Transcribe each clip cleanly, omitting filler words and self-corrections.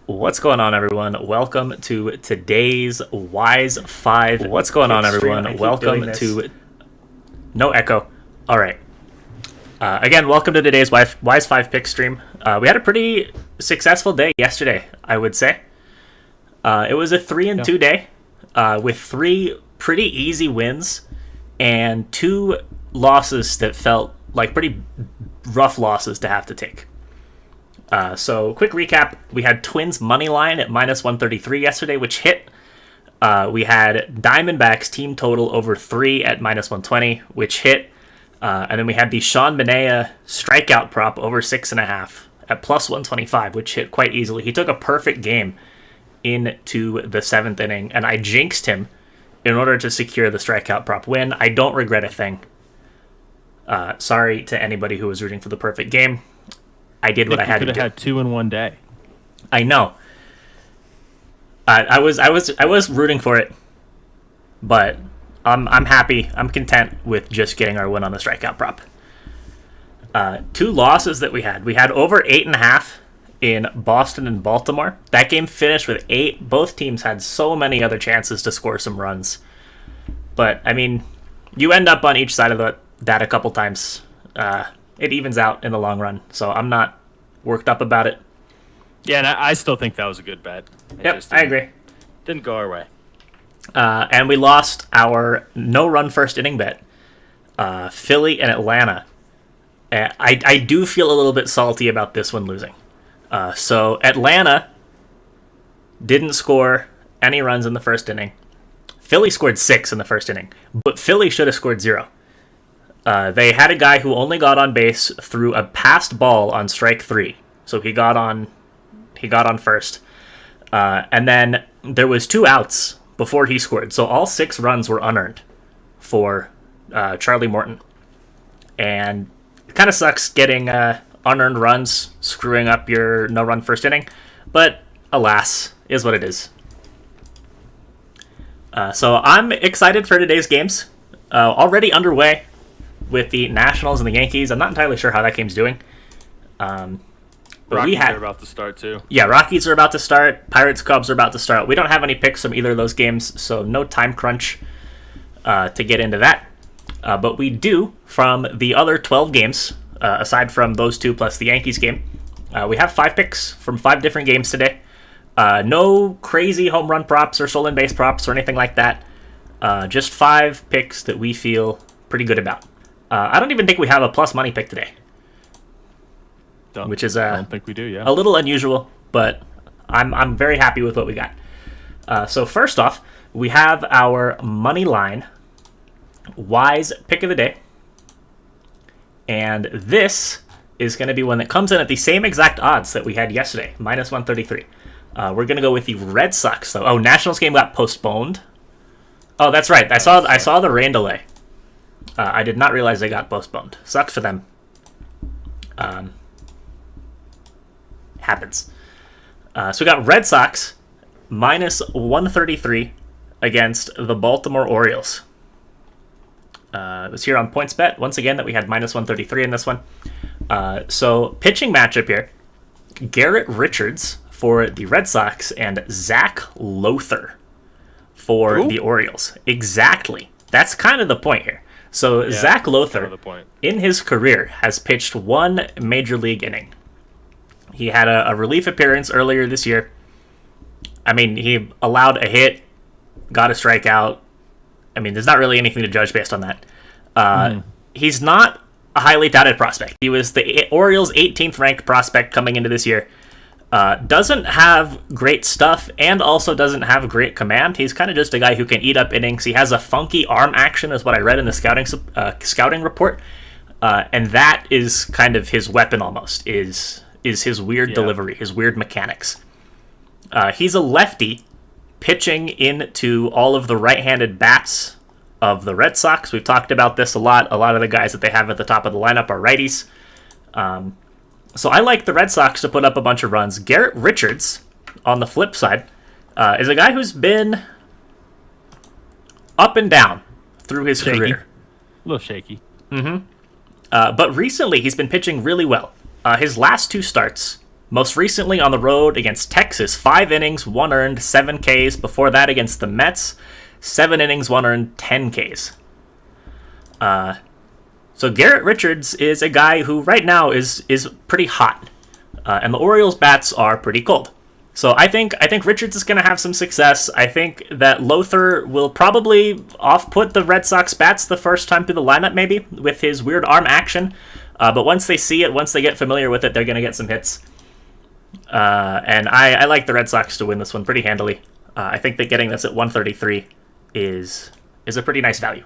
What's going on, everyone? Welcome to today's Wise 5. What's going on, everyone? Welcome to... No echo. All right. Again, welcome to today's Wise 5 pick stream. We had a pretty successful day yesterday, I would say. It was a 3-2 day with 3 pretty easy wins and 2 losses that felt like pretty rough losses to have to take. So, quick recap. We had Twins money line at minus 133 yesterday, which hit. We had Diamondbacks team total over 3 at minus 120, which hit. And then we had the Sean Manaea strikeout prop over 6.5 at plus 125, which hit quite easily. He took a perfect game into the 7th inning, and I jinxed him in order to secure the strikeout prop win. I don't regret a thing. Sorry to anybody who was rooting for the perfect game. I did what I had to do. Could have had 2 in one day. I know. I was rooting for it, but I'm happy. I'm content with just getting our win on the strikeout prop. 2 losses that we had. We had over 8.5 in Boston and Baltimore. That game finished with 8. Both teams had so many other chances to score some runs, but I mean, you end up on each side of that a couple times. It evens out in the long run, so I'm not worked up about it. Yeah, and I still think that was a good bet. I agree. Didn't go our way. And we lost our no-run first inning bet. Philly and Atlanta. I do feel a little bit salty about this one losing. So Atlanta didn't score any runs in the first inning. Philly scored 6 in the first inning, but Philly should have scored 0. They had a guy who only got on base through a passed ball on strike 3, so he got on first, and then there was 2 outs before he scored, so all 6 runs were unearned for Charlie Morton, and it kind of sucks getting unearned runs, screwing up your no-run first inning, but alas, is what it is. So I'm excited for today's games. Already underway with the Nationals and the Yankees. I'm not entirely sure how that game's doing. But Rockies are about to start, too. Yeah, Rockies are about to start. Pirates, Cubs are about to start. We don't have any picks from either of those games, so no time crunch to get into that. But we do from the other 12 games, aside from those 2 plus the Yankees game. We have 5 picks from 5 different games today. No crazy home run props or stolen base props or anything like that. Just 5 picks that we feel pretty good about. I don't even think we have a plus money pick today, which is I don't think we do. Yeah, a little unusual, but I'm very happy with what we got. So first off, we have our money line Wise pick of the day, and this is going to be one that comes in at the same exact odds that we had yesterday, minus 133. We're going to go with the Red Sox, though. Oh, Nationals game got postponed. Oh, that's right. I saw the rain delay. I did not realize they got postponed. Sucks for them. Happens. So we got Red Sox minus 133 against the Baltimore Orioles. It was here on PointsBet once again that we had minus 133 in this one. So pitching matchup here: Garrett Richards for the Red Sox and Zach Lothar for the Orioles. Exactly. That's kind of the point here. So yeah, Zach Lothar, in his career, has pitched 1 major league inning. He had a relief appearance earlier this year. I mean, he allowed a hit, got a strikeout. I mean, there's not really anything to judge based on that. He's not a highly touted prospect. He was the Orioles' 18th ranked prospect coming into this year. Doesn't have great stuff and also doesn't have great command. He's kind of just a guy who can eat up innings. He has a funky arm action, is what I read in the scouting report, and that is kind of his weapon almost, is his weird delivery, his weird mechanics. He's a lefty pitching into all of the right-handed bats of the Red Sox. We've talked about this a lot. A lot of the guys that they have at the top of the lineup are righties. So I like the Red Sox to put up a bunch of runs. Garrett Richards, on the flip side, is a guy who's been up and down through his career. A little shaky. But recently he's been pitching really well. His last 2 starts Most recently on the road against Texas, 5 innings, 1 earned, 7 Ks. Before that against the Mets, 7 innings, 1 earned, 10 Ks. So Garrett Richards is a guy who right now is pretty hot. And the Orioles' bats are pretty cold. So I think Richards is going to have some success. I think that Lothar will probably off-put the Red Sox bats the first time through the lineup, maybe, with his weird arm action. But once they see it, once they get familiar with it, they're going to get some hits. And I like the Red Sox to win this one pretty handily. I think that getting this at 133 is a pretty nice value.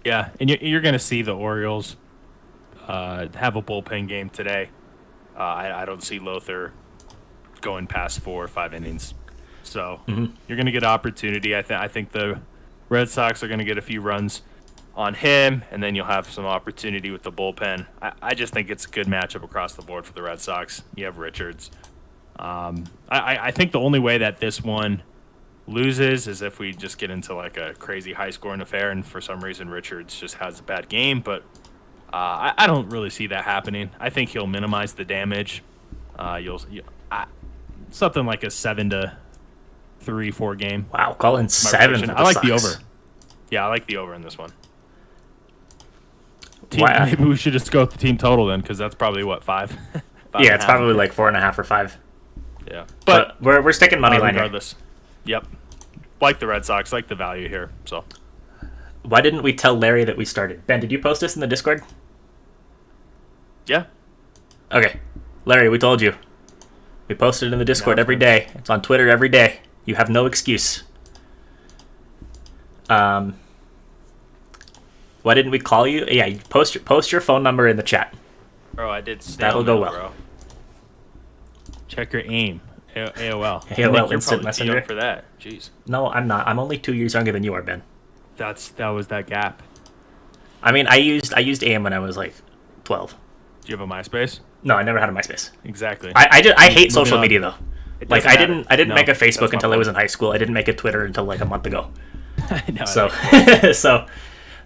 Yeah, and you're going to see the Orioles have a bullpen game today. I don't see Lothar going past 4 or 5 innings. So you're going to get opportunity. I think the Red Sox are going to get a few runs on him, and then you'll have some opportunity with the bullpen. I just think it's a good matchup across the board for the Red Sox. You have Richards. I think the only way that this one loses is if we just get into like a crazy high-scoring affair, and for some reason Richards just has a bad game. But I don't really see that happening. I think he'll minimize the damage. Something like a 7-3-4 game. Wow, calling 7. I like the over. Yeah, I like the over in this one. Wow. Maybe we should just go with the team total then, because that's probably what 5. Yeah, it's probably like 4.5 or 5. Yeah, but we're sticking money line regardless. Yep, like the Red Sox, like the value here. So why didn't we tell Larry that we started? Ben, did you post this in the Discord? Yeah. Okay, Larry, we told you. We posted it in the Discord every day. It's on Twitter every day. You have no excuse. Why didn't we call you? Yeah, you post your phone number in the chat. Bro, I did. That'll go well. Bro. Check your AIM. AOL. AOL Instant Messenger. For that. Jeez. No, I'm not. I'm only 2 years younger than you are, Ben. That was that gap. I mean, I used AIM when I was like 12. Do you have a MySpace? No, I never had a MySpace. Exactly. I hate social media though. Like I didn't make a Facebook That's until I was in high school. I didn't make a Twitter until like a month ago. I know. So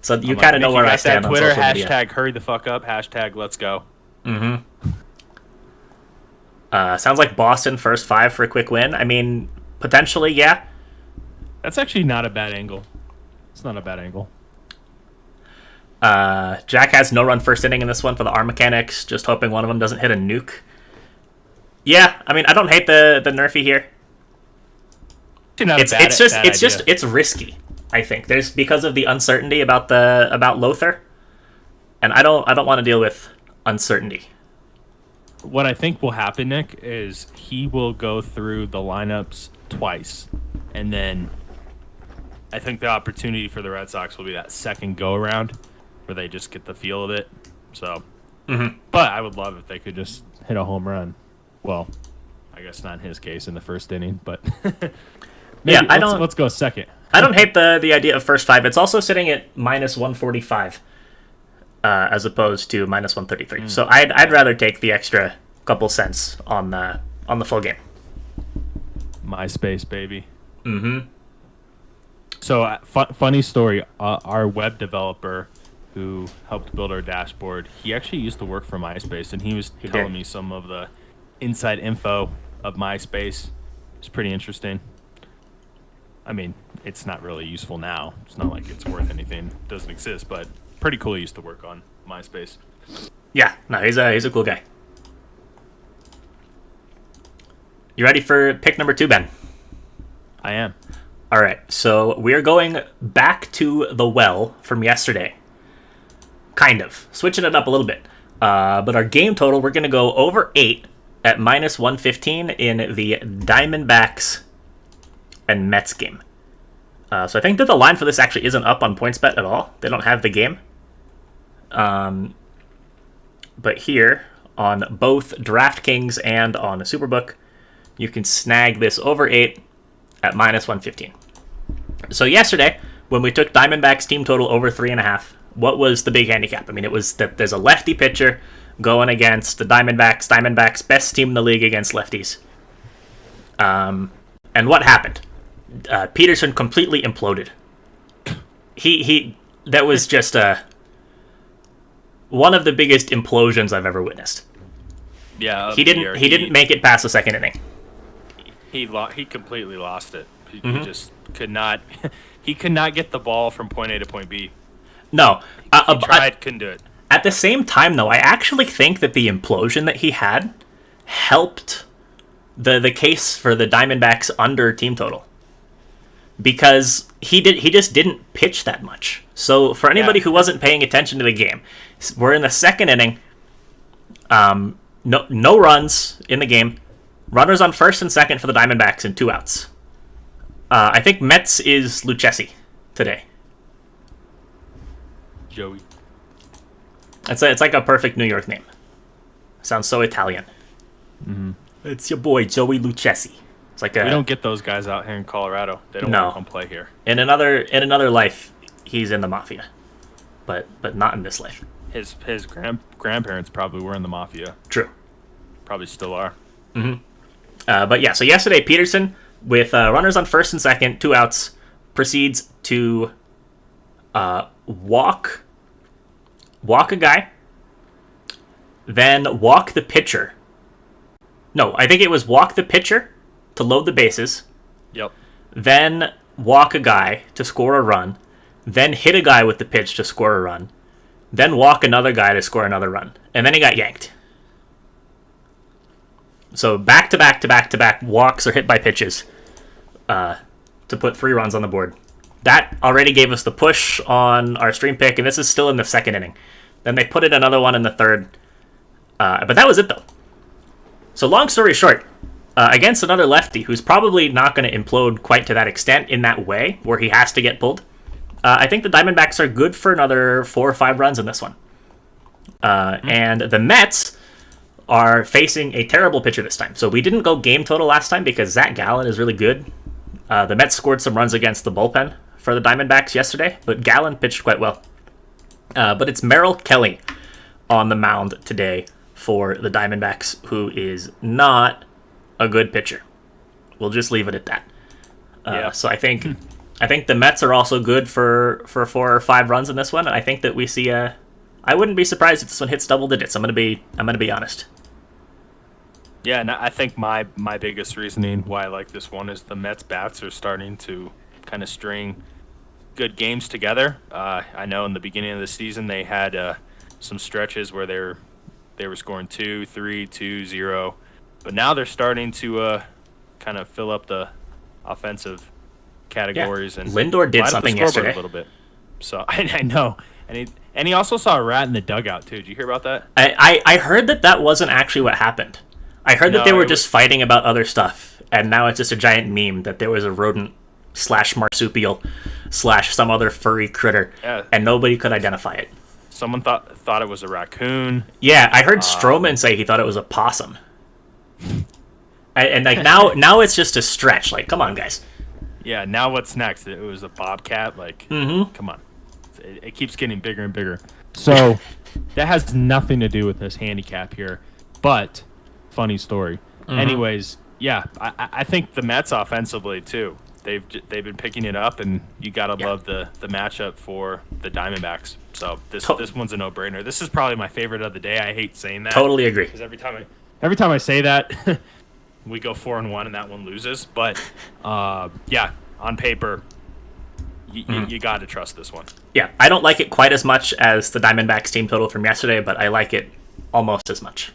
so you kind of know where I stand on Twitter, social media. hashtag hurry the fuck up, hashtag let's go. Sounds like Boston first 5 for a quick win. I mean, potentially, yeah. That's actually not a bad angle. It's not a bad angle. Jack has no run first inning in this one for the arm mechanics. Just hoping one of them doesn't hit a nuke. Yeah, I mean, I don't hate the nerfy here. It's risky. I think there's because of the uncertainty about Lothar, and I don't want to deal with uncertainty. What I think will happen, Nick, is he will go through the lineups twice, and then I think the opportunity for the Red Sox will be that second go around where they just get the feel of it. So, but I would love if they could just hit a home run. Well, I guess not in his case in the first inning, but let's go second. I don't hate the idea of first 5. It's also sitting at minus 145 as opposed to minus 133. So I'd rather take the extra couple cents on the full game. MySpace, baby. So funny story. Our web developer who helped build our dashboard, he actually used to work for MySpace, and he was telling me some of the inside info of MySpace. It's pretty interesting. I mean, it's not really useful now. It's not like it's worth anything. It doesn't exist, but pretty cool. He used to work on MySpace. Yeah, no, he's a cool guy. You ready for pick number 2, Ben? I am. All right, so we're going back to the well from yesterday. Kind of. Switching it up a little bit. But our game total, we're going to go over 8 at minus 115 in the Diamondbacks and Mets game. So I think that the line for this actually isn't up on PointsBet at all. They don't have the game. But here, on both DraftKings and on Superbook, you can snag this over 8 at minus 115. So yesterday, when we took Diamondbacks team total over 3.5, what was the big handicap? I mean, it was that there's a lefty pitcher going against the Diamondbacks. Diamondbacks, best team in the league against lefties. And what happened? Peterson completely imploded. That was just one of the biggest implosions I've ever witnessed. Yeah, He didn't make it past the second inning. He completely lost it. He just could not. He could not get the ball from point A to point B. No, He tried, couldn't do it. At the same time, though, I actually think that the implosion that he had helped the case for the Diamondbacks under team total, because he just didn't pitch that much. So for anybody who wasn't paying attention to the game, we're in the second inning. No runs in the game. Runners on first and second for the Diamondbacks and 2 outs. I think Mets is Lucchesi today. Joey. It's like a perfect New York name. Sounds so Italian. Mm-hmm. It's your boy Joey Lucchesi. It's like we don't get those guys out here in Colorado. They don't want to come play here. In another life, he's in the mafia, but not in this life. His grandparents probably were in the mafia. True. Probably still are. Mm-hmm. But yeah, so yesterday Peterson, with runners on first and second, 2 outs, proceeds to walk a guy, then walk the pitcher. No, I think it was walk the pitcher to load the bases. Yep. Then walk a guy to score a run, then hit a guy with the pitch to score a run, then walk another guy to score another run, and then he got yanked. So back to back walks or hit by pitches to put 3 runs on the board. That already gave us the push on our stream pick, and this is still in the second inning. Then they put in another one in the third. But that was it, though. So long story short, against another lefty who's probably not going to implode quite to that extent in that way, where he has to get pulled, I think the Diamondbacks are good for another 4 or 5 runs in this one. And the Mets are facing a terrible pitcher this time. So we didn't go game total last time because Zach Gallen is really good. The Mets scored some runs against the bullpen for the Diamondbacks yesterday, but Gallen pitched quite well. But it's Merrill Kelly on the mound today for the Diamondbacks, who is not a good pitcher. We'll just leave it at that. So I think the Mets are also good for 4 or 5 runs in this one, and I think that we see I wouldn't be surprised if this one hits double digits. I'm gonna be honest. Yeah, and I think my biggest reasoning why I like this one is the Mets bats are starting to kind of string good games together. I know in the beginning of the season they had some stretches where they were scoring 2, 3, 2, 0, but now they're starting to kind of fill up the offensive categories. And Lindor did something yesterday a little bit. So I know, and he also saw a rat in the dugout too. Did you hear about that? I heard that wasn't actually what happened. I heard that they were just fighting about other stuff, and now it's just a giant meme that there was a rodent / marsupial / some other furry critter, and nobody could identify it. Someone thought it was a raccoon. Yeah, I heard Stroman say he thought it was a possum. And like now it's just a stretch. Like, come on, guys. Yeah, now what's next? It was a bobcat. Like, come on. It keeps getting bigger and bigger. So that has nothing to do with this handicap here, but funny story. Anyways, yeah, I think the Mets offensively too. They've been picking it up, and you gotta love the matchup for the Diamondbacks. So this one's a no-brainer. This is probably my favorite of the day. I hate saying that. Totally agree. Because every time I say that, we go 4-1 and that one loses. But yeah, on paper, you got to trust this one. Yeah, I don't like it quite as much as the Diamondbacks team total from yesterday, but I like it almost as much.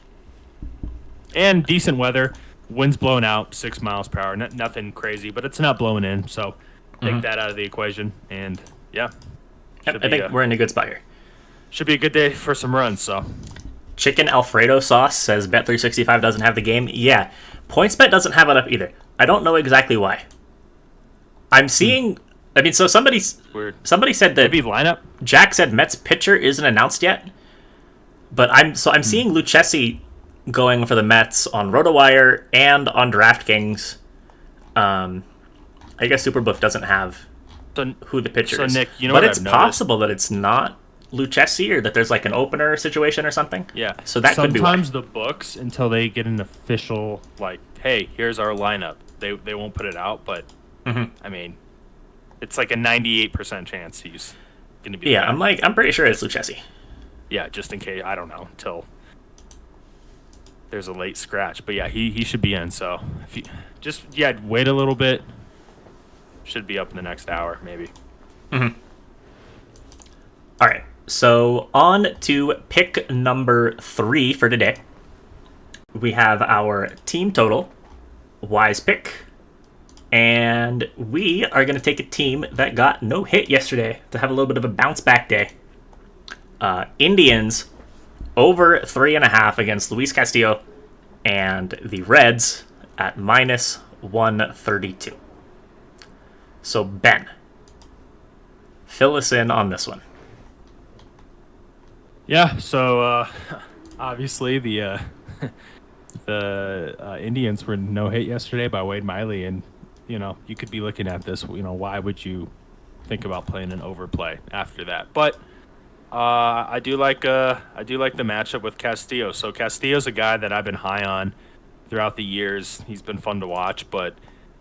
And decent weather. Wind's blowing out 6 miles per hour. Nothing crazy, but it's not blowing in. So take that out of the equation. And yeah. I think we're in a good spot here. Should be a good day for some runs. So Chicken Alfredo sauce says Bet365 doesn't have the game. Yeah. PointsBet doesn't have it up either. I don't know exactly why. I'm seeing... I mean, so somebody said that... Maybe lineup? Jack said Mets pitcher isn't announced yet. But I'm seeing Lucchesi going for the Mets on RotoWire and on DraftKings. I guess Superbook doesn't have who the pitcher is. So, Nick, you know but what it's I've noticed? possible that it's not Lucchesi, or that there's like an opener situation or something. Yeah. So that could be why. Sometimes the books, until they get an official, like, hey, here's our lineup, they won't put it out. But, I mean, it's like a 98% chance he's going to be Yeah, I'm pretty sure it's Lucchesi. Yeah, just in case. I don't know. Until there's a late scratch. But yeah, he should be in. So if you just wait a little bit. Should be up in the next hour, maybe. Mm-hmm. All right. So on to pick number 3 for today. We have our team total, wise pick, and we are going to take a team that got no hit yesterday to have a little bit of a bounce back day. Indians over 3.5 against Luis Castillo, and the Reds at minus 132. So Ben, fill us in on this one. Yeah, so obviously the Indians were no hit yesterday by Wade Miley, and you could be looking at this. Why would you think about playing an overplay after that? But I do like the matchup with Castillo. So Castillo's a guy that I've been high on throughout the years. He's been fun to watch, but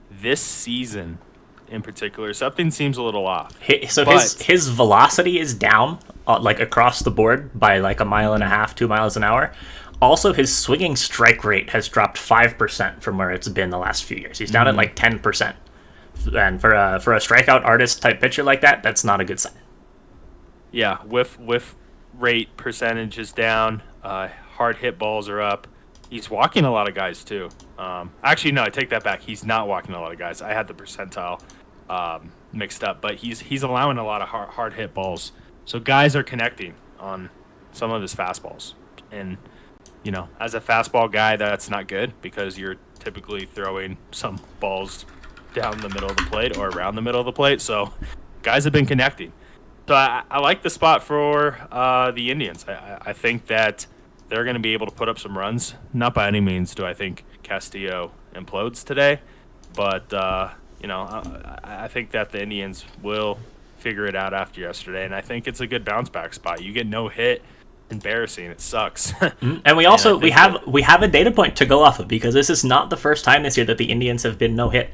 this season in particular, something seems a little off. His velocity is down like across the board by like 1.5 miles, 2 miles an hour. Also, his swinging strike rate has dropped 5% from where it's been the last few years. He's down at like 10%. And for a strikeout artist type pitcher like that, that's not a good sign. Yeah, whiff rate percentage is down. Hard hit balls are up. He's walking a lot of guys too. Actually, no, I take that back. He's not walking a lot of guys. I had the percentile mixed up, but he's allowing a lot of hard hit balls. So guys are connecting on some of his fastballs, and as a fastball guy, that's not good because you're typically throwing some balls down the middle of the plate or around the middle of the plate. So guys have been connecting. So I like the spot for the Indians. I think that they're going to be able to put up some runs. Not by any means do I think Castillo implodes today, but I think that the Indians will figure it out after yesterday, and I think it's a good bounce back spot. You get no hit, embarrassing. It sucks. And we also we have a data point to go off of because this is not the first time this year that the Indians have been no hit.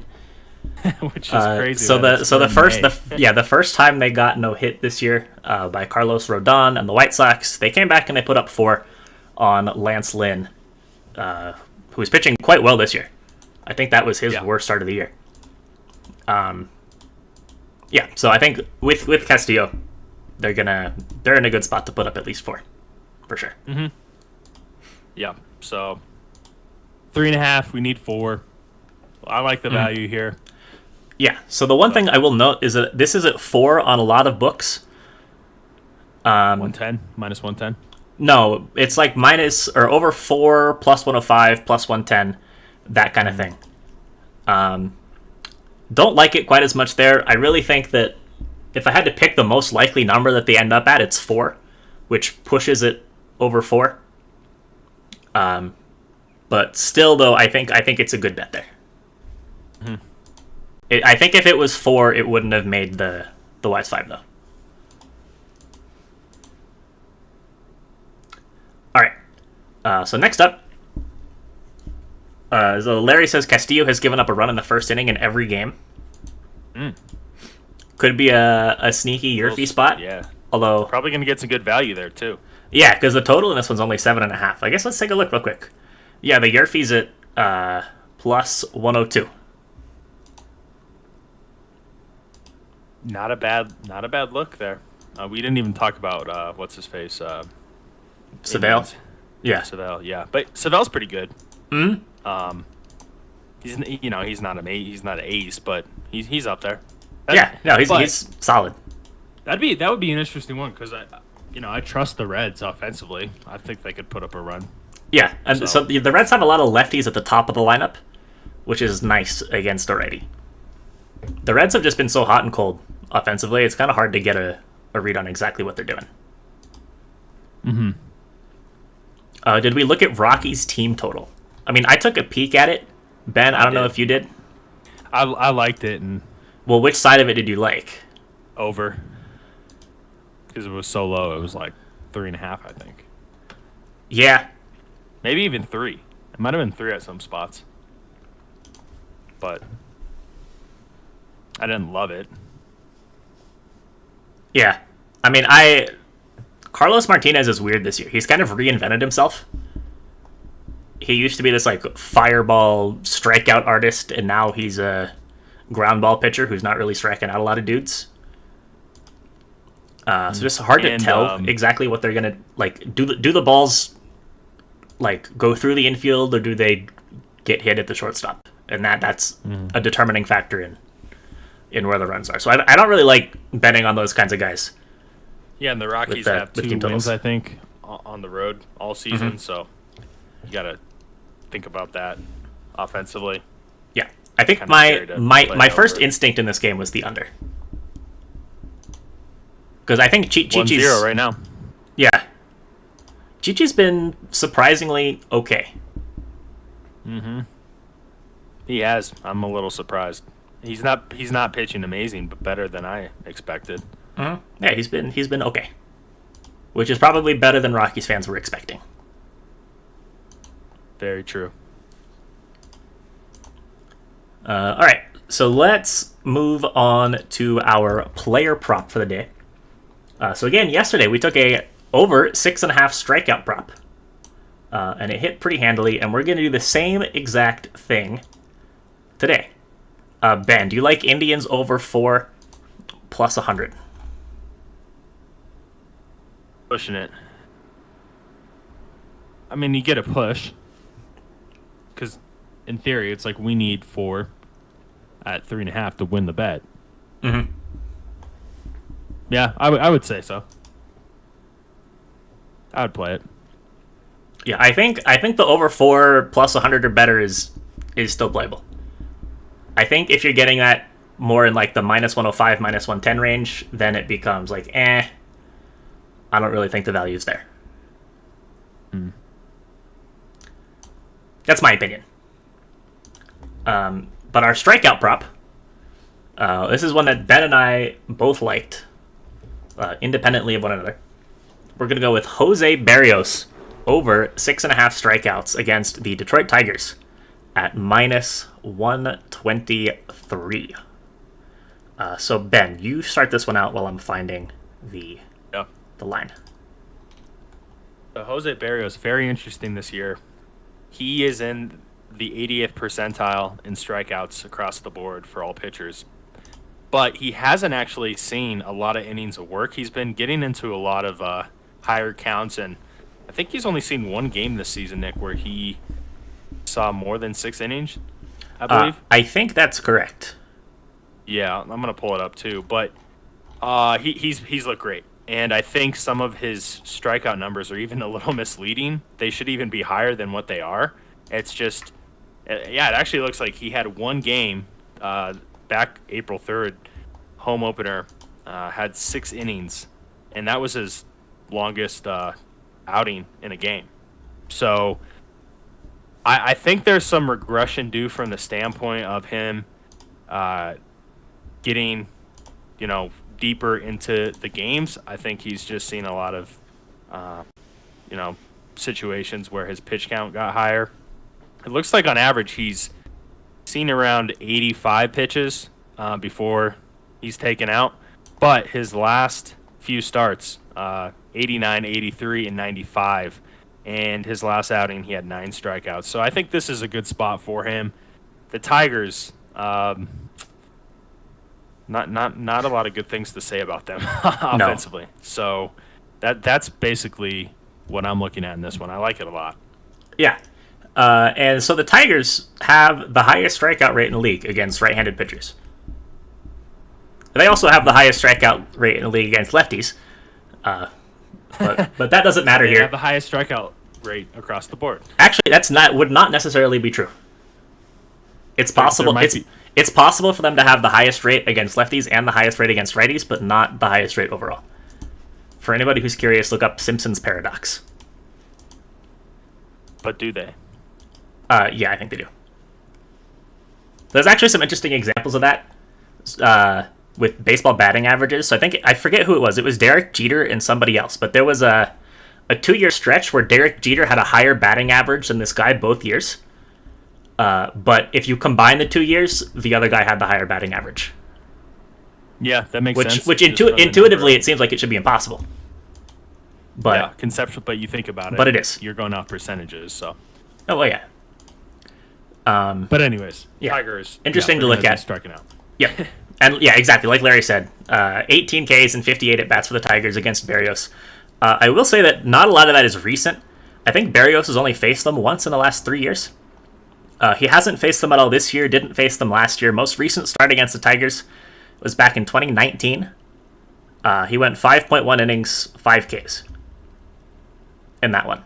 Which is crazy. The first time they got no hit this year by Carlos Rodon and the White Sox, they came back and they put up 4 on Lance Lynn, who was pitching quite well this year. I think that was his worst start of the year. So I think with Castillo, they're in a good spot to put up at least 4, for sure. Mm-hmm. Yeah. So 3.5. We need 4. I like the value here. Yeah. So the one thing I will note is that this is at 4 on a lot of books. 110 minus 110. No, it's like minus or over 4 plus 105 plus 110, that kind of thing. Don't like it quite as much there. I really think that if I had to pick the most likely number that they end up at, it's 4, which pushes it over 4. But still, though, I think it's a good bet there. Mm-hmm. I think if it was 4, it wouldn't have made the Wise 5, though. All right. So next up, so Larry says Castillo has given up a run in the first inning in every game. Could be a sneaky Yerfie spot. Yeah. Although probably going to get some good value there too. Yeah, because the total in this one's only 7.5. I guess let's take a look real quick. Yeah, the Yerfie's at plus 102. Not a bad look there. We didn't even talk about what's his face. Savale. Yeah, Savale. Yeah, but Savale's pretty good. Hmm. He's not an ace, but he's up there. He's solid. That would be an interesting one because I trust the Reds offensively. I think they could put up a run. Yeah, and so the Reds have a lot of lefties at the top of the lineup, which is nice against a righty. The Reds have just been so hot and cold offensively, it's kind of hard to get a read on exactly what they're doing. Mm-hmm. Did we look at Rocky's team total? I mean, I took a peek at it. Ben, I don't know if you did. I liked it. Well, which side of it did you like? Over. Because it was so low. It was like 3.5, I think. Yeah. Maybe even 3. It might have been 3 at some spots. But I didn't love it. Yeah. I mean, Carlos Martinez is weird this year. He's kind of reinvented himself. he used to be this like fireball strikeout artist, and now he's a ground ball pitcher who's not really striking out a lot of dudes. So just hard to tell exactly what they're gonna like. Do the balls like go through the infield, or do they get hit at the shortstop? And that's a determining factor in where the runs are. So I don't really like betting on those kinds of guys. Yeah, and the Rockies have 2 wins, I think, on the road all season. So you got to think about that offensively. Yeah, I think my first instinct in this game was the under. Because I think Chichi's 1-0 right now. Yeah. Chichi's been surprisingly okay. Mm-hmm. He has. I'm a little surprised. He's not pitching amazing, but better than I expected. Mm-hmm. Yeah, he's been okay. Which is probably better than Rockies fans were expecting. Very true. All right, so let's move on to our player prop for the day. So again, yesterday we took a over 6.5 strikeout prop, and it hit pretty handily. And we're going to do the same exact thing today. Ben, do you like Indians over 4 plus 100? Pushing it. I mean, you get a push because, in theory, it's like we need 4 at 3.5 to win the bet. Mm-hmm. Yeah, I would say so. I would play it. Yeah, I think the over 4 plus 100 or better is still playable. I think if you're getting that more in like the minus 105, minus 110 range, then it becomes like, I don't really think the value's there. That's my opinion. But our strikeout prop, this is one that Ben and I both liked, independently of one another. We're going to go with Jose Barrios over 6.5 strikeouts against the Detroit Tigers at minus 123. So Ben, you start this one out while I'm finding the line. Jose Barrios, very interesting this year. He is in the 80th percentile in strikeouts across the board for all pitchers. But he hasn't actually seen a lot of innings of work. He's been getting into a lot of higher counts, and I think he's only seen one game this season, Nick, where he saw more than 6 innings, I believe. I think that's correct. Yeah, I'm going to pull it up too. But he's looked great. And I think some of his strikeout numbers are even a little misleading. They should even be higher than what they are. It's just, it actually looks like he had one game back April 3rd, home opener, had 6 innings. And that was his longest outing in a game. So I think there's some regression due from the standpoint of him getting, deeper into the games. I think he's just seen a lot of, situations where his pitch count got higher. It looks like on average he's seen around 85 pitches before he's taken out. But his last few starts, 89, 83, and 95. And his last outing, he had 9 strikeouts. So I think this is a good spot for him. The Tigers, not a lot of good things to say about them offensively. No. So that's basically what I'm looking at in this one. I like it a lot. Yeah. And so the Tigers have the highest strikeout rate in the league against right-handed pitchers. They also have the highest strikeout rate in the league against lefties. But that doesn't matter they here. They have the highest strikeout rate across the board. Actually, would not necessarily be true. It's possible. It's possible for them to have the highest rate against lefties and the highest rate against righties, but not the highest rate overall. For anybody who's curious, look up Simpson's paradox. But do they? Yeah, I think they do. There's actually some interesting examples of that with baseball batting averages. So I forget who it was. It was Derek Jeter and somebody else. But there was a 2-year stretch where Derek Jeter had a higher batting average than this guy both years. But if you combine the 2 years, the other guy had the higher batting average. Yeah, that makes sense. Which intuitively, it seems like it should be impossible. But yeah, conceptual. But you think about it. But it is. You're going off percentages, so. Oh, well, yeah. But anyways, Yeah. Tigers. Interesting to they're look gonna be at. Striking out. Yep. And yeah, exactly. Like Larry said, 18 Ks and 58 at bats for the Tigers against Berrios. I will say that not a lot of that is recent. I think Berrios has only faced them once in the last 3 years. He hasn't faced them at all this year, didn't face them last year. Most recent start against the Tigers was back in 2019. He went 5.1 innings, 5 Ks in that one.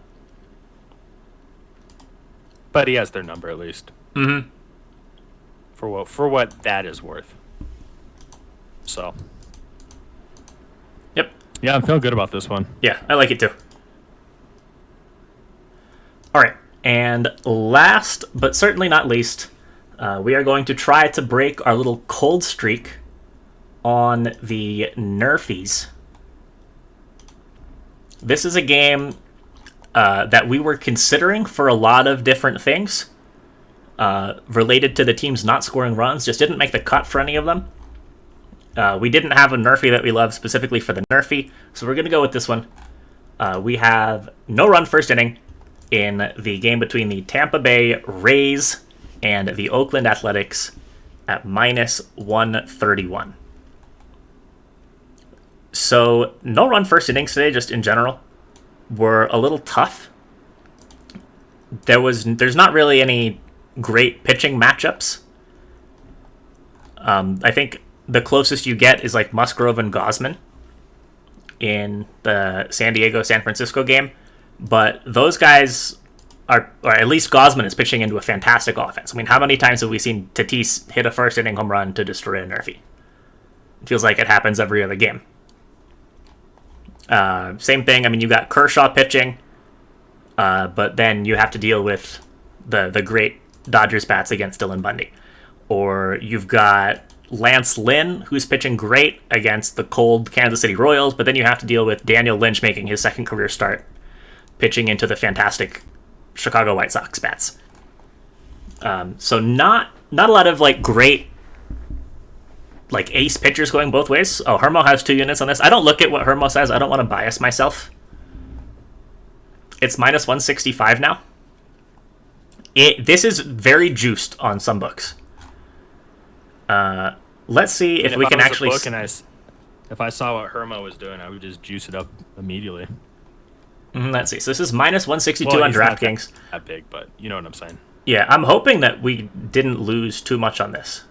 But he has their number at least. Mm-hmm. For what that is worth. So. Yep. Yeah, I'm feeling good about this one. Yeah, I like it too. All right. And last, but certainly not least, we are going to try to break our little cold streak on the Nerfies. This is a game that we were considering for a lot of different things related to the teams not scoring runs, just didn't make the cut for any of them. We didn't have a Nerfie that we love specifically for the Nerfie, so we're going to go with this one. We have no run first inning in the game between the Tampa Bay Rays and the Oakland Athletics at minus 131. So no run first innings today, just in general, were a little tough. There's not really any great pitching matchups. I think the closest you get is like Musgrove and Gosman in the San Diego-San Francisco game. But those guys are, or at least Gosman is pitching into a fantastic offense. I mean, how many times have we seen Tatis hit a first inning home run to destroy a Nerfie? It feels like it happens every other game. Same thing. I mean, you got Kershaw pitching, but then you have to deal with the great Dodgers bats against Dylan Bundy. Or you've got Lance Lynn, who's pitching great against the cold Kansas City Royals, but then you have to deal with Daniel Lynch making his second career start, pitching into the fantastic Chicago White Sox bats. So not a lot of like great like ace pitchers going both ways. Oh, Hermo has 2 units on this. I don't look at what Hermo says. I don't want to bias myself. It's minus 165 now. This is very juiced on some books. Let's see if we can actually. If I saw what Hermo was doing, I would just juice it up immediately. Let's see. So this is minus 162 on DraftKings. That big, but you know what I'm saying. Yeah, I'm hoping that we didn't lose too much on this.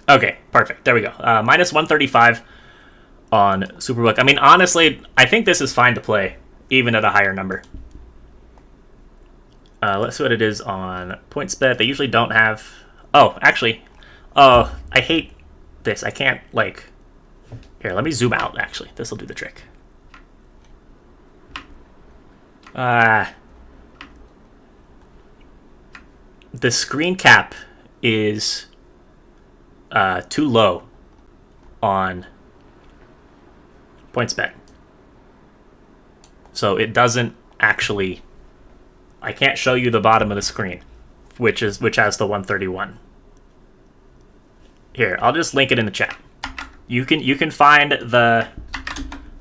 Okay, perfect. There we go. Minus 135 on Superbook. I mean, honestly, I think this is fine to play, even at a higher number. Let's see what it is on PointsBet. They usually don't have... Oh, actually. Oh, I hate this. I can't, like... Here, let me zoom out, actually. This will do the trick. The screen cap is too low on PointsBet. So it doesn't actually... I can't show you the bottom of the screen, which has the 131. Here, I'll just link it in the chat. You can find the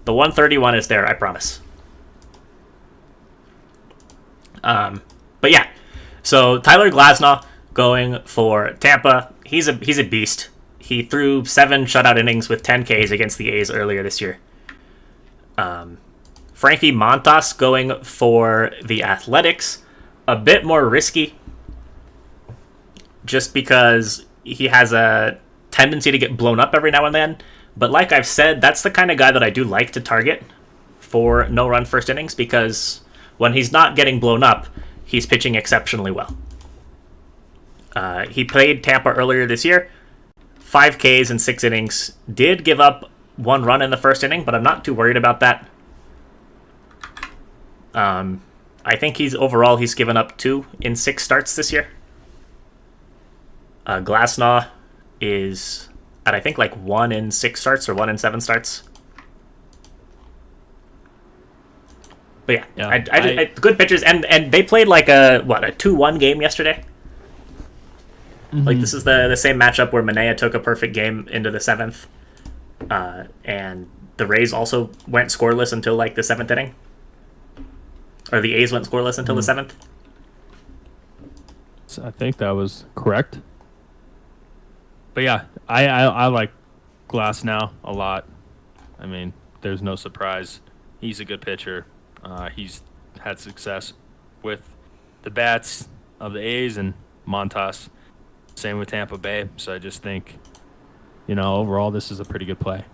131 is there, I promise. But yeah, so Tyler Glasnow going for Tampa. He's a beast. He threw 7 shutout innings with 10 Ks against the A's earlier this year. Frankie Montas going for the Athletics. A bit more risky, just because he has a tendency to get blown up every now and then. But like I've said, that's the kind of guy that I do like to target for no-run first innings, because when he's not getting blown up, he's pitching exceptionally well. He played Tampa earlier this year. 5 Ks in 6 innings. Did give up 1 run in the first inning, but I'm not too worried about that. I think he's given up 2 in 6 starts this year. Glasnow is at, I think, like 1 in 6 starts or 1 in 7 starts. But yeah, I good pitchers, and they played like a 2-1 game yesterday. Mm-hmm. Like, this is the same matchup where Manea took a perfect game into the 7th, and the Rays also went scoreless until like the 7th inning. Or the A's went scoreless until the 7th? So I think that was correct. But yeah, I like Glass now a lot. I mean, there's no surprise. He's a good pitcher. He's had success with the bats of the A's and Montas. Same with Tampa Bay. So I just think, overall, this is a pretty good play.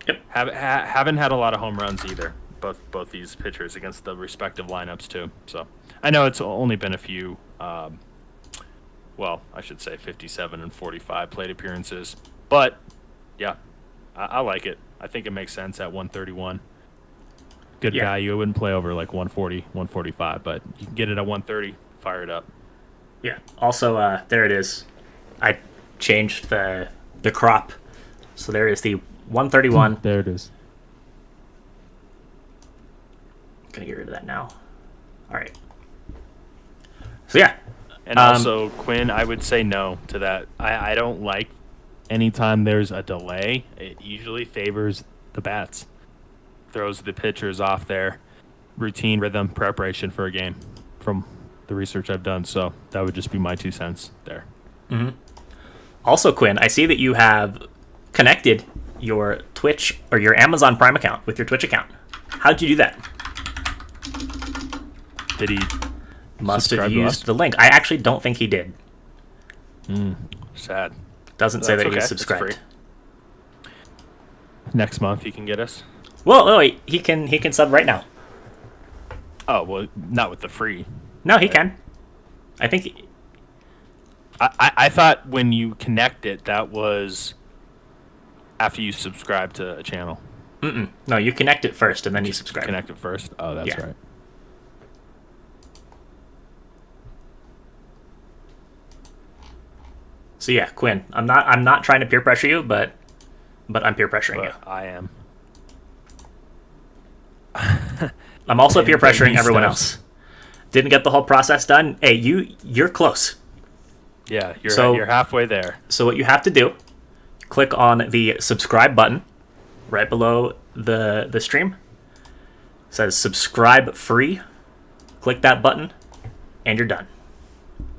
Yep. Haven't had a lot of home runs either. Both these pitchers against the respective lineups too. So I know it's only been a few. I should say 57 and 45 plate appearances. But yeah, I like it. I think it makes sense at 131. Good value. It wouldn't play over like 140, 145, but you can get it at 130. Fire it up. Yeah. Also, there it is. I changed the crop. So there is the 131. There it is. Gonna get rid of that now. All right. So yeah. And also, Quinn, I would say no to that. I don't like anytime there's a delay. It usually favors the bats. Throws the pitchers off their routine rhythm preparation for a game from the research I've done. So that would just be my 2 cents there. Mm-hmm. Also, Quinn, I see that you have connected your Twitch or your Amazon Prime account with your Twitch account. How'd you do that? Did he must have used the link? I actually don't think he did. Sad. Doesn't say that he's subscribed. Next month he can get us. Well, no, he can sub right now. Oh well, not with the free. No, he can. I think. I thought when you connect it, that was after you subscribe to a channel. No, you connect it first and then you subscribe. Connect it first. Oh, that's right. So yeah, Quinn, I'm not trying to peer pressure you, but I'm peer pressuring you. I am. I'm also peer pressuring everyone else. Didn't get the whole process done. Hey, you're close. Yeah, you're halfway there. So what you have to do, click on the subscribe button right below the stream. It says subscribe free. Click that button, and you're done.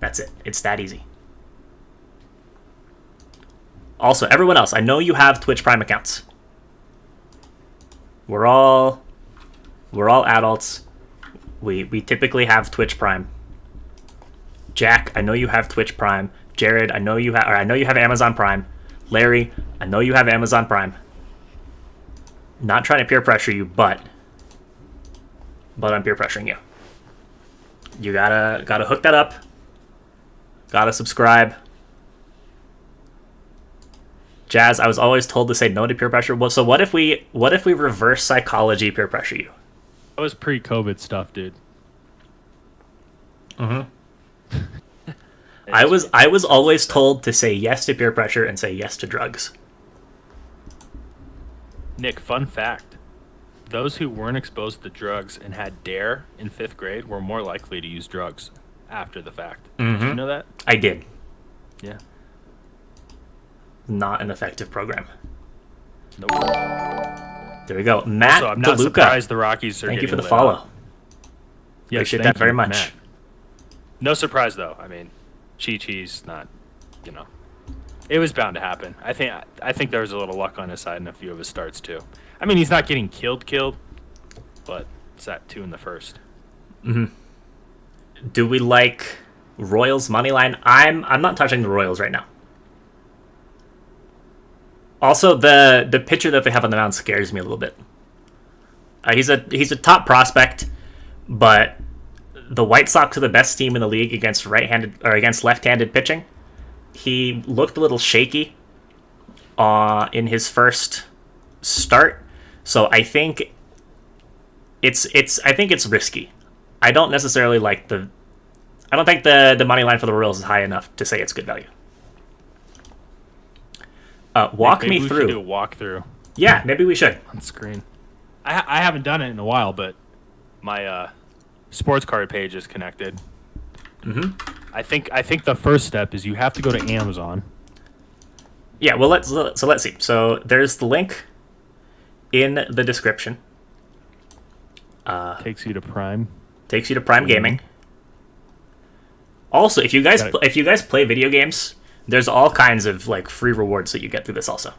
That's it. It's that easy. Also, everyone else, I know you have Twitch Prime accounts. We're all adults. We typically have Twitch Prime. Jack, I know you have Twitch Prime. Jared, I know you have Amazon Prime. Larry, I know you have Amazon Prime. Not trying to peer pressure you, but I'm peer pressuring you. You gotta hook that up. Gotta subscribe. Jazz, I was always told to say no to peer pressure. Well, so what if we reverse psychology peer pressure you? That was pre-COVID stuff, dude. I was always told to say yes to peer pressure and say yes to drugs. Nick, fun fact. Those who weren't exposed to drugs and had DARE in 5th grade were more likely to use drugs after the fact. Did you know that? I did. Yeah. Not an effective program. Nope. There we go. Matt I'm not DeLuca. surprised the Rockies are Thank you for the lit follow. up. Yes, appreciate that very much. Matt. No surprise though. I mean, Chi-Chi's not, it was bound to happen. I think there was a little luck on his side in a few of his starts too. I mean, he's not getting killed, but it's at 2 in the first. Do we like Royals money line? I'm not touching the Royals right now. Also, the pitcher that they have on the mound scares me a little bit. He's a top prospect, but the White Sox are the best team in the league against left-handed pitching. He looked a little shaky in his first start, so I think it's risky. I don't necessarily like I don't think the money line for the Royals is high enough to say it's good value. Walk maybe me we through. Should do a walkthrough. Yeah, maybe we should. On screen. I haven't done it in a while, but my sports card page is connected. I think the first step is you have to go to Amazon. Yeah, well let's see. So there's the link in the description. Takes you to Prime. Takes you to Prime Gaming. Also, if you guys play video games, there's all kinds of like free rewards that you get through this also.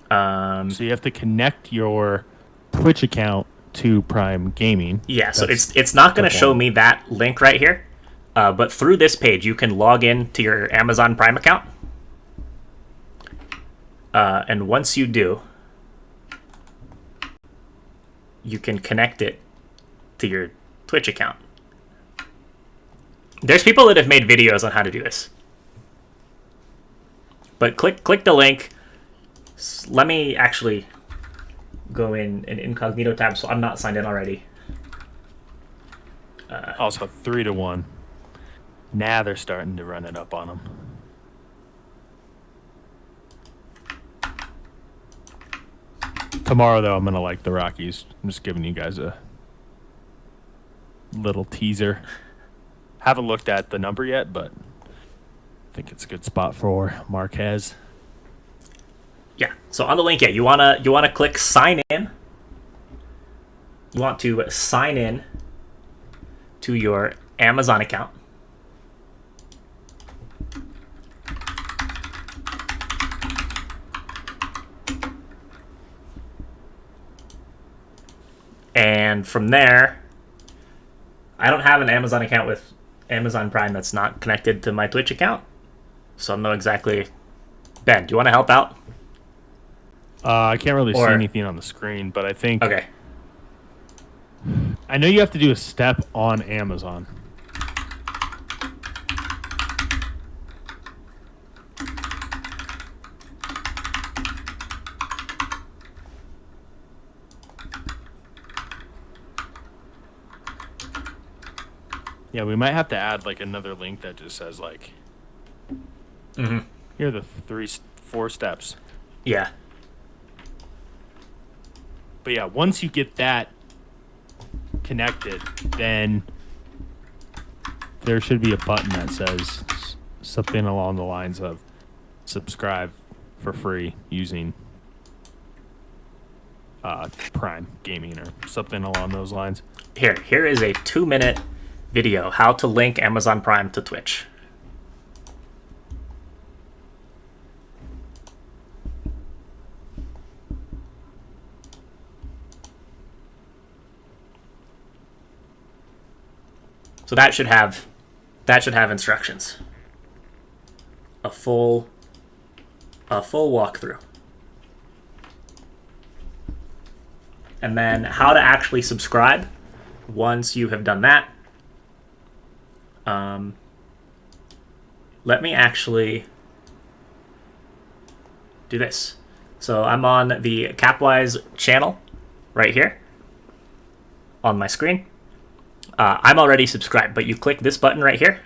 So you have to connect your Twitch account to Prime Gaming. Yeah, so it's not going to show me that link right here, but through this page you can log in to your Amazon Prime account, and once you do, you can connect it to your Twitch account. There's people that have made videos on how to do this, but click the link. Let me actually go in an incognito tab so I'm not signed in already. Also 3-1. Now they're starting to run it up on them. Tomorrow, though, I'm going to like the Rockies. I'm just giving you guys a little teaser. Haven't looked at the number yet, but I think it's a good spot for Marquez. Yeah. So on the link, you wanna click sign in. You want to sign in to your Amazon account. And from there, I don't have an Amazon account with Amazon Prime that's not connected to my Twitch account, so I don't know exactly. Ben, do you want to help out? I can't really see anything on the screen, but I think... Okay. I know you have to do a step on Amazon. Yeah, we might have to add like another link that just says like, here are the 4 steps. Yeah. But yeah, once you get that connected, then there should be a button that says something along the lines of subscribe for free using Prime Gaming or something along those lines. Here is a 2-minute video, how to link Amazon Prime to Twitch. So that should have instructions. A full walkthrough. And then how to actually subscribe once you have done that. Let me actually do this. So I'm on the Capwise channel right here on my screen. I'm already subscribed, but you click this button right here,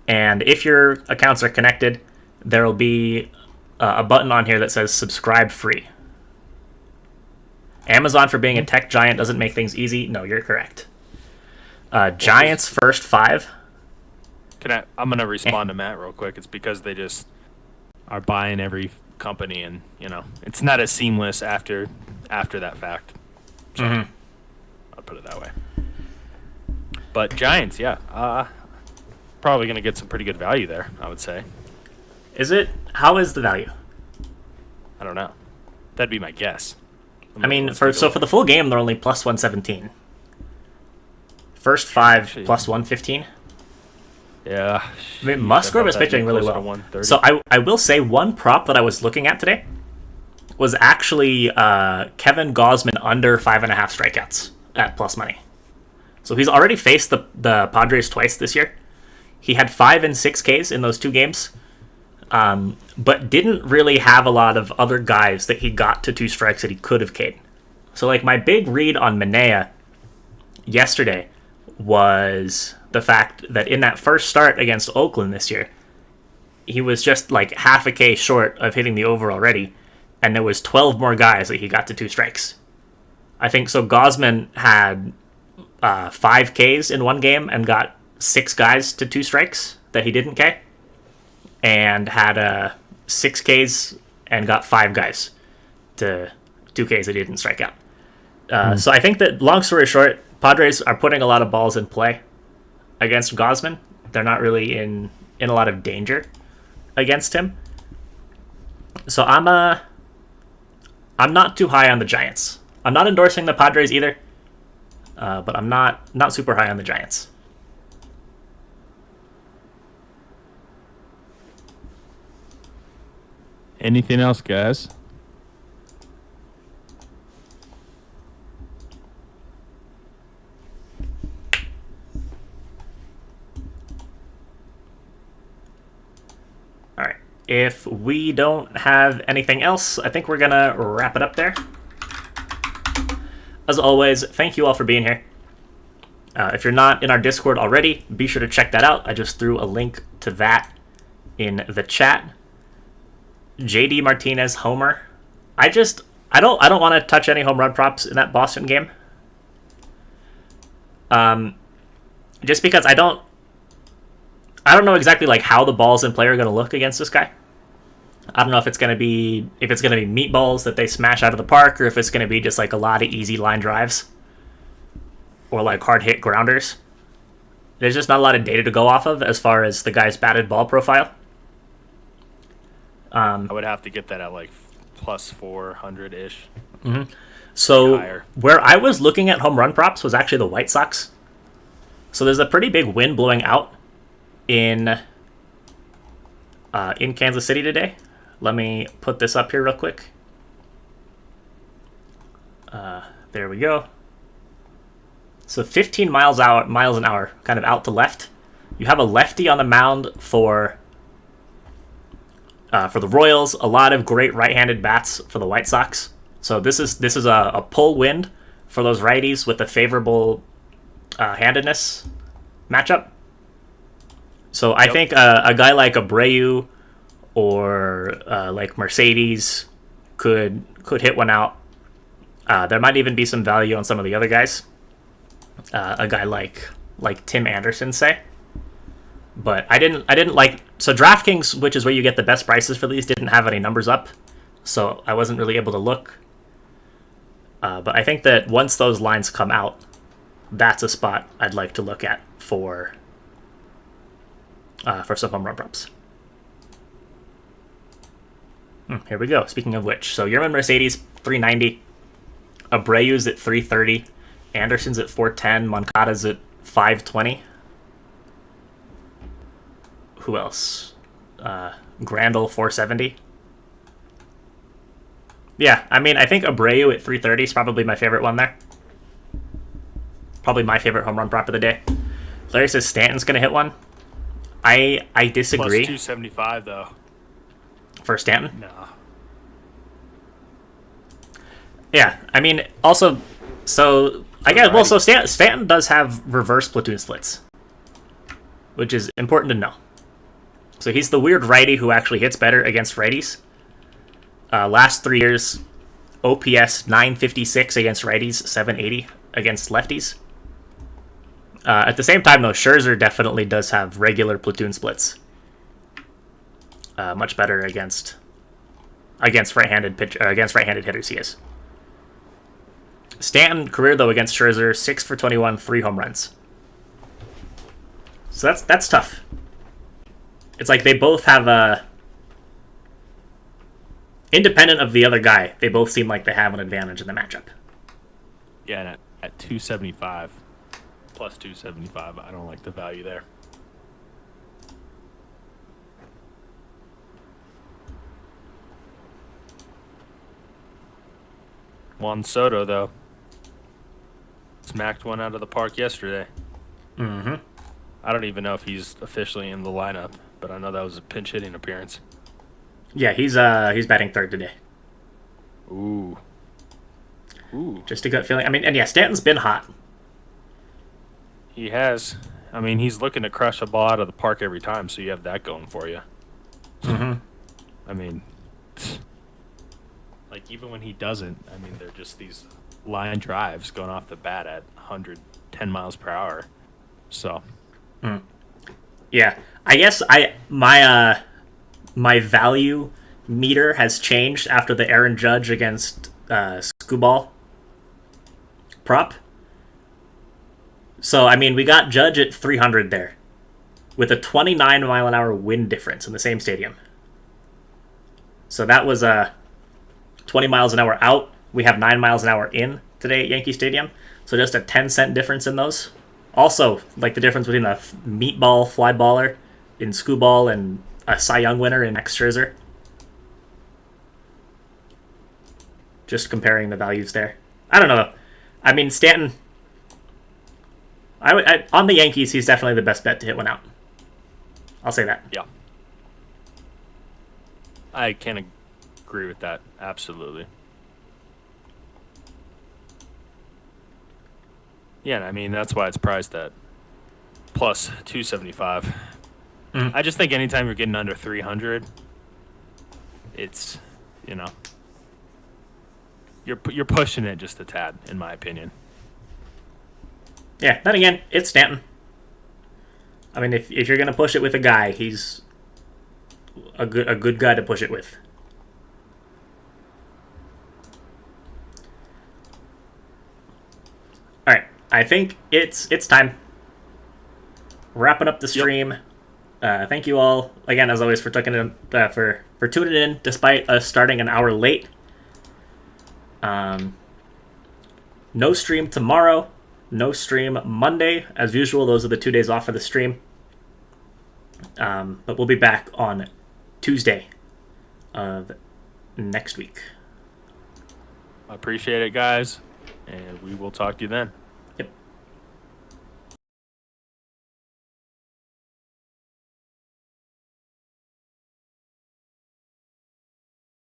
and if your accounts are connected, there will be a button on here that says subscribe free. Amazon for being a tech giant doesn't make things easy. No, you're correct. Giants first 5. I'm going to respond to Matt real quick. It's because they just are buying every company, and it's not as seamless after that fact. So I'll put it that way. But Giants, yeah, probably going to get some pretty good value there, I would say. Is it? How is the value? I don't know. That'd be my guess. I mean, for the full game, they're only plus 117. First 5 plus 115. Yeah. I mean, Musgrove is pitching really well. So I will say one prop that I was looking at today was actually Kevin Gausman under 5.5 strikeouts at plus money. So he's already faced the Padres twice this year. He had 5 and 6 Ks in those 2 games, but didn't really have a lot of other guys that he got to 2 strikes that he could have K'd. So like my big read on Manea yesterday was the fact that in that first start against Oakland this year, he was just like half a K short of hitting the over already, and there was 12 more guys that he got to 2 strikes. I think so. Gausman had 5 Ks in one game and got 6 guys to 2 strikes that he didn't K, and had 6 Ks and got 5 guys to 2 Ks that he didn't strike out. So I think that, long story short, Padres are putting a lot of balls in play against Gausman. They're not really in a lot of danger against him. So I'm not too high on the Giants. I'm not endorsing the Padres either, but I'm not super high on the Giants. Anything else, guys? All right. If we don't have anything else, I think we're going to wrap it up there. As always, thank you all for being here. If you're not in our Discord already, be sure to check that out. I just threw a link to that in the chat. JD Martinez homer. I don't want to touch any home run props in that Boston game. Just because I don't know exactly like how the balls in play are going to look against this guy. I don't know if it's going to be meatballs that they smash out of the park, or if it's going to be just like a lot of easy line drives or like hard hit grounders. There's just not a lot of data to go off of as far as the guy's batted ball profile. I would have to get that at like plus 400-ish. Mm-hmm. So where I was looking at home run props was actually the White Sox. So there's a pretty big wind blowing out in Kansas City today. Let me put this up here real quick. There we go. So 15 miles an hour, kind of out to left. You have a lefty on the mound for the Royals. A lot of great right-handed bats for the White Sox. So this is a pull wind for those righties with a favorable handedness matchup. So I think a guy like Abreu or like Mercedes could hit one out. There might even be some value on some of the other guys. A guy like Tim Anderson, say. But I didn't like, so DraftKings, which is where you get the best prices for these, didn't have any numbers up, so I wasn't really able to look. But I think that once those lines come out, that's a spot I'd like to look at for some home run props. Here we go. Speaking of which, so Yerman Mercedes 390, Abreu's at 330, Anderson's at 410, Moncada's at 520. Who else? Grandal 470. Yeah, I mean, I think Abreu at 330 is probably my favorite one there. Probably my favorite home run prop of the day. Larry says Stanton's going to hit one. I disagree. Plus 275, though. For Stanton? No. Yeah, I mean, also, so, I guess, well, so Stanton does have reverse platoon splits, which is important to know. So he's the weird righty who actually hits better against righties. Last 3 years, OPS 956 against righties, 780 against lefties. At the same time, though, Scherzer definitely does have regular platoon splits. Much better against right-handed hitters he is. Stanton career though against Scherzer, 6 for 21, 3 home runs. So that's tough. It's like they both have independent of the other guy, they both seem like they have an advantage in the matchup. Yeah, and at 275, plus 275, I don't like the value there. Juan Soto, though, smacked one out of the park yesterday. Mm-hmm. I don't even know if he's officially in the lineup, but I know that was a pinch hitting appearance. Yeah, he's batting third today. Ooh. Just a gut feeling. I mean, and yeah, Stanton's been hot. He has. I mean, he's looking to crush a ball out of the park every time, so you have that going for you. Mm-hmm. I mean, like, even when he doesn't, I mean, they're just these line drives going off the bat at 110 miles per hour. So. Yeah, I guess my value meter has changed after the Aaron Judge against Skubal prop. So, I mean, we got Judge at 300 there with a 29-mile-an-hour wind difference in the same stadium. So that was 20 miles an hour out. We have 9 miles an hour in today at Yankee Stadium. So just a 10-cent difference in those. Also, like the difference between a meatball fly baller in Skubal and a Cy Young winner in Max Scherzer. Just comparing the values there. I don't know. I mean, Stanton, on the Yankees, he's definitely the best bet to hit one out. I'll say that. Yeah. I can agree with that. Absolutely. Yeah, I mean, that's why it's priced at plus 275. I just think anytime you're getting under 300, it's, you're pushing it just a tad, in my opinion. Yeah, then again, it's Stanton. I mean, if you're going to push it with a guy, he's a good guy to push it with. All right, I think it's time. Wrapping up the stream. Yep. Thank you all again, as always, for tuning in despite us starting an hour late. No stream tomorrow. No stream Monday. As usual, those are the 2 days off of the stream. But we'll be back on Tuesday of next week. I appreciate it, guys, and we will talk to you then.